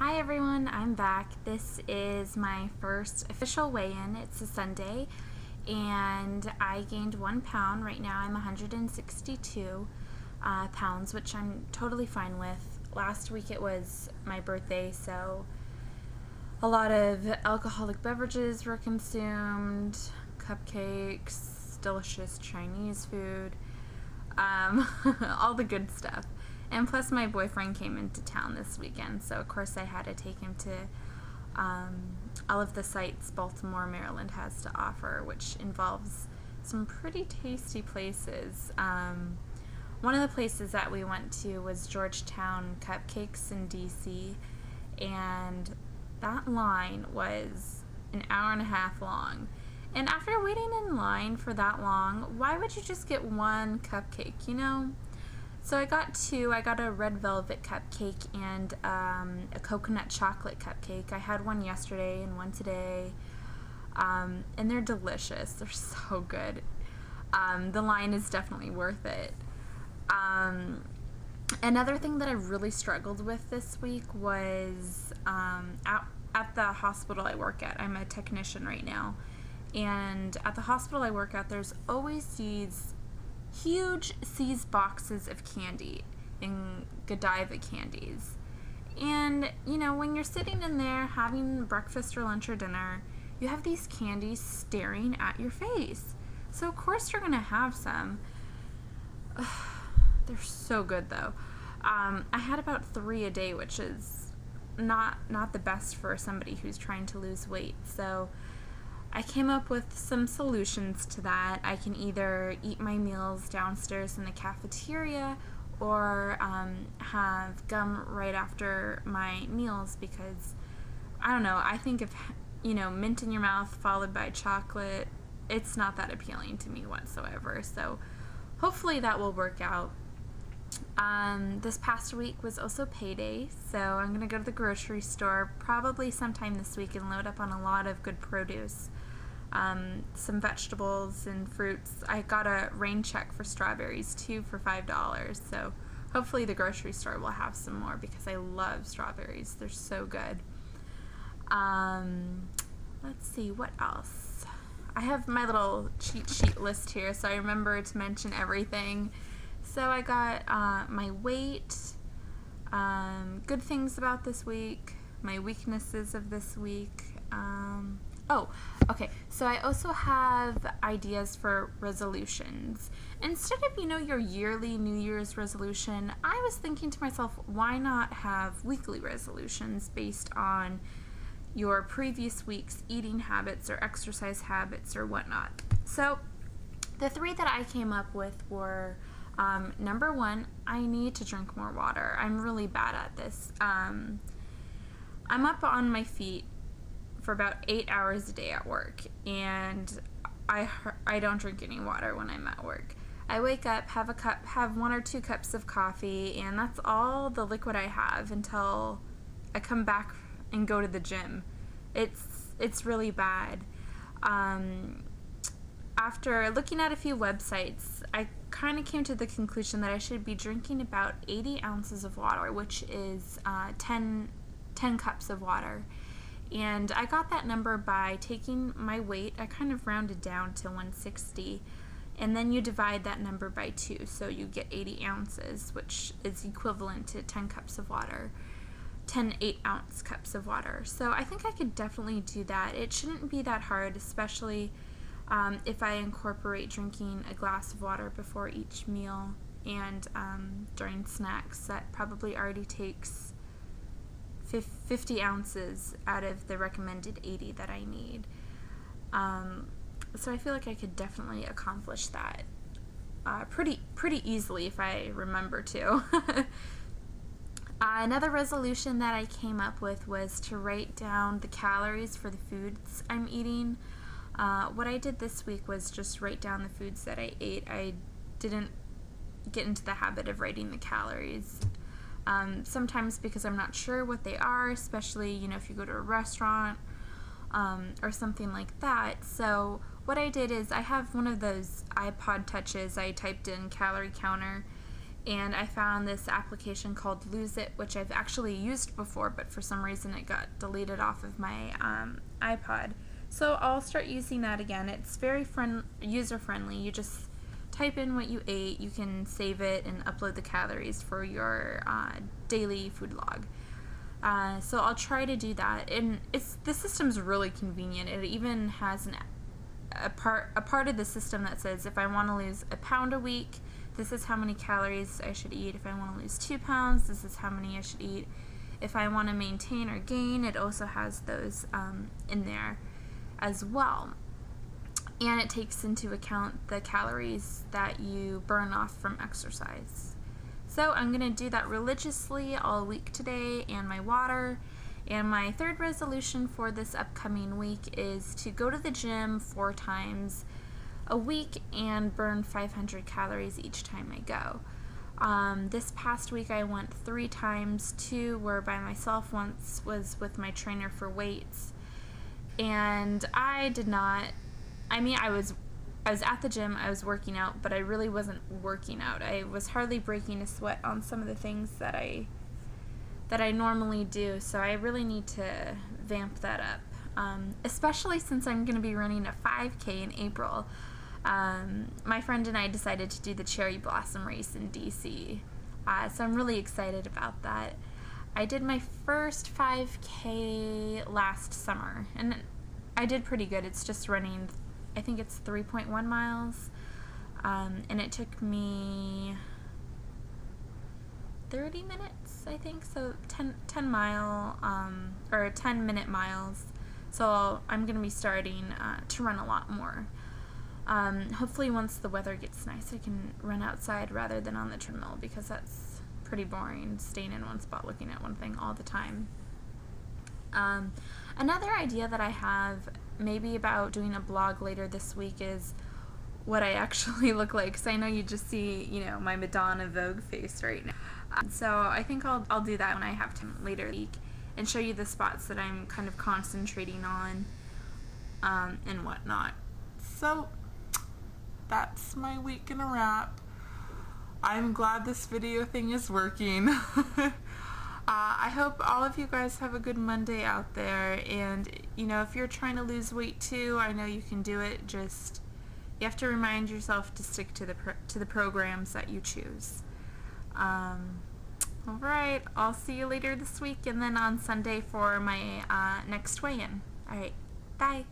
Hi everyone, I'm back. This is my first official weigh-in. It's a Sunday and I gained 1 pound. Right now I'm 162 pounds, which I'm totally fine with. Last week it was my birthday, so a lot of alcoholic beverages were consumed, cupcakes, delicious Chinese food, all the good stuff. And plus my boyfriend came into town this weekend, so of course I had to take him to all of the sites Baltimore, Maryland has to offer, which involves some pretty tasty places. One of the places that we went to was Georgetown Cupcakes in DC, and that line was an hour and a half long. And after waiting in line for that long, why would you just get one cupcake, you know? So I got two. I got a red velvet cupcake and a coconut chocolate cupcake. I had one yesterday and one today, and they're delicious. They're so good. The line is definitely worth it. Another thing that I really struggled with this week was at the hospital I work at. I'm a technician right now, and at the hospital I work at, there's always these huge See's boxes of candy in Godiva candies. And, you know, when you're sitting in there having breakfast or lunch or dinner, you have these candies staring at your face. So of course you're gonna have some. They're so good though. I had about 3 a day, which is not the best for somebody who's trying to lose weight. So I came up with some solutions to that. I can either eat my meals downstairs in the cafeteria or have gum right after my meals, because I don't know, I think if, you know, mint in your mouth followed by chocolate, it's not that appealing to me whatsoever. So hopefully that will work out. This past week was also payday, so I'm gonna go to the grocery store probably sometime this week and load up on a lot of good produce. Some vegetables and fruits. I got a rain check for strawberries too for $5, so hopefully the grocery store will have some more because I love strawberries. They're so good. Let's see, what else? I have my little cheat sheet list here so I remember to mention everything. So I got my weight, good things about this week, my weaknesses of this week. Oh, okay, so I also have ideas for resolutions. Instead of, you know, your yearly New Year's resolution, I was thinking to myself, why not have weekly resolutions based on your previous week's eating habits or exercise habits or whatnot. So the 3 that I came up with were, number 1, I need to drink more water. I'm really bad at this. I'm up on my feet for about 8 hours a day at work, and I don't drink any water when I'm at work. I wake up, have 1 or 2 cups of coffee, and that's all the liquid I have until I come back and go to the gym. It's really bad. After looking at a few websites, I kind of came to the conclusion that I should be drinking about 80 ounces of water, which is 10 cups of water. And I got that number by taking my weight, I kind of rounded down to 160, and then you divide that number by 2, so you get 80 ounces, which is equivalent to 10 cups of water, 10 8-ounce cups of water. So I think I could definitely do that. It shouldn't be that hard, especially if I incorporate drinking a glass of water before each meal and during snacks. That probably already takes 50 ounces out of the recommended 80 that I need. So I feel like I could definitely accomplish that pretty easily if I remember to. Another resolution that I came up with was to write down the calories for the foods I'm eating. What I did this week was just write down the foods that I ate. I didn't get into the habit of writing the calories. Sometimes because I'm not sure what they are, especially, you know, if you go to a restaurant or something like that. So what I did is I have one of those iPod touches. I typed in calorie counter and I found this application called Lose It, which I've actually used before, but for some reason it got deleted off of my iPod. So I'll start using that again. It's very user-friendly. You just type in what you ate, you can save it and upload the calories for your daily food log. So I'll try to do that, and the system's really convenient. It even has a part of the system that says if I want to lose a pound a week, this is how many calories I should eat. If I want to lose 2 pounds, this is how many I should eat. If I want to maintain or gain, it also has those in there as well. And it takes into account the calories that you burn off from exercise. So I'm going to do that religiously all week today, and my water. And my third resolution for this upcoming week is to go to the gym 4 times a week and burn 500 calories each time I go. This past week I went 3 times. 2 were by myself, once was with my trainer for weights. And I was at the gym, I was working out, but I really wasn't working out. I was hardly breaking a sweat on some of the things that I normally do, so I really need to vamp that up, especially since I'm going to be running a 5K in April. My friend and I decided to do the Cherry Blossom Race in DC, so I'm really excited about that. I did my first 5K last summer, and I did pretty good. It's just running, I think it's 3.1 miles, and it took me 30 minutes, I think, so 10 minute miles. So I'm going to be starting to run a lot more. Hopefully once the weather gets nice, I can run outside rather than on the treadmill, because that's pretty boring, staying in one spot looking at one thing all the time. Another idea that I have maybe about doing a blog later this week is what I actually look like, because I know you just see, my Madonna Vogue face right now. So I think I'll do that when I have time later this week and show you the spots that I'm kind of concentrating on and whatnot. So that's my week in a wrap. I'm glad this video thing is working. I hope all of you guys have a good Monday out there, and if you're trying to lose weight too, I know you can do it. Just you have to remind yourself to stick to the programs that you choose. Alright, I'll see you later this week, and then on Sunday for my next weigh-in. Alright, bye.